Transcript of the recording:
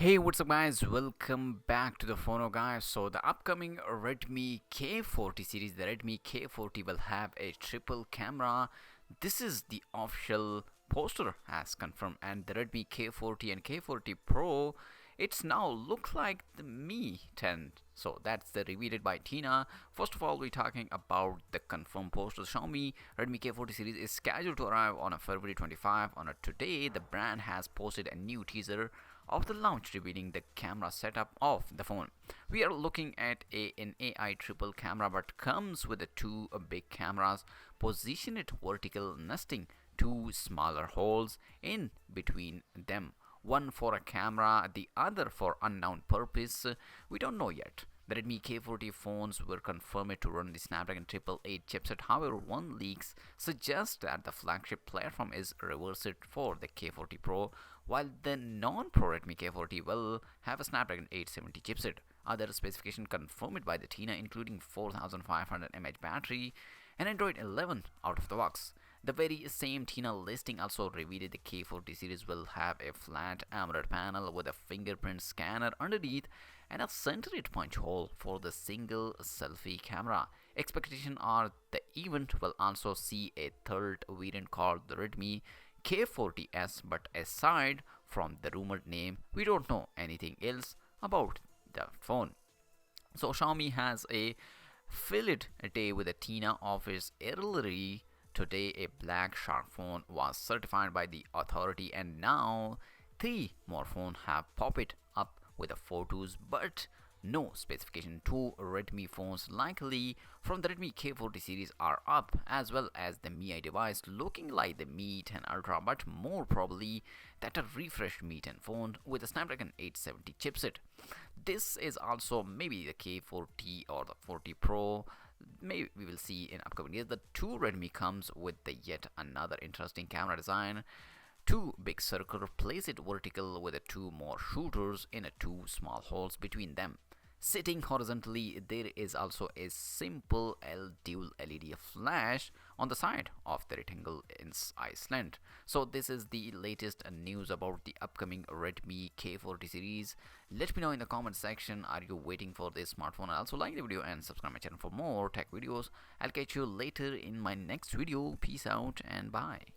Hey, what's up, guys? Welcome back to the TheFonoGuy. So, the upcoming Redmi K40 series, the Redmi K40 will have a triple camera. This is the official poster as confirmed, and the Redmi K40 and K40 Pro, it's now look like the Mi 10. So that's the revealed by TENAA. First of all, we're talking about the confirmed poster. Xiaomi Redmi K40 series is scheduled to arrive on a February 25. On a today, the brand has posted a new teaser of the launch revealing the camera setup of the phone. We are looking at an AI triple camera but comes with the two big cameras positioned vertical, nesting two smaller holes in between them, one for a camera, the other for unknown purpose. We don't know yet. The Redmi K40 phones were confirmed to run the Snapdragon 888 chipset. However, one leaks suggest that the flagship platform is reversed for the K40 Pro, while the non-Pro Redmi K40 will have a Snapdragon 870 chipset. Other specifications confirmed by the TENAA including 4500 mAh battery and Android 11 out of the box. The very same TENAA listing also revealed the K40 series will have a flat AMOLED panel with a fingerprint scanner underneath and a centered punch hole for the single selfie camera. Expectations are the event will also see a third variant called the Redmi K40S, but aside from the rumored name, we don't know anything else about the phone. So Xiaomi has a filled day with a TENAA office earlier today. A black shark phone was certified by the authority, and now three more phones have popped up with the photos, but no specification. Two Redmi phones likely from the Redmi K40 series are up, as well as the Mi device looking like the Mi 10 Ultra, but more probably that a refreshed Mi 10 phone with a Snapdragon 870 chipset. This is also maybe the K40 or the 40 Pro. Maybe we will see in upcoming years. The two Redmi comes with the yet another interesting camera design. Two big circle place it vertical with the two more shooters in a two small holes between them. Sitting horizontally, there is also a simple dual LED flash on the side of the rectangle in Iceland. So this is the latest news about the upcoming Redmi K40 series. Let me know in the comment section, are you waiting for this smartphone? Also like the video and subscribe my channel for more tech videos. I'll catch you later in my next video. Peace out and bye.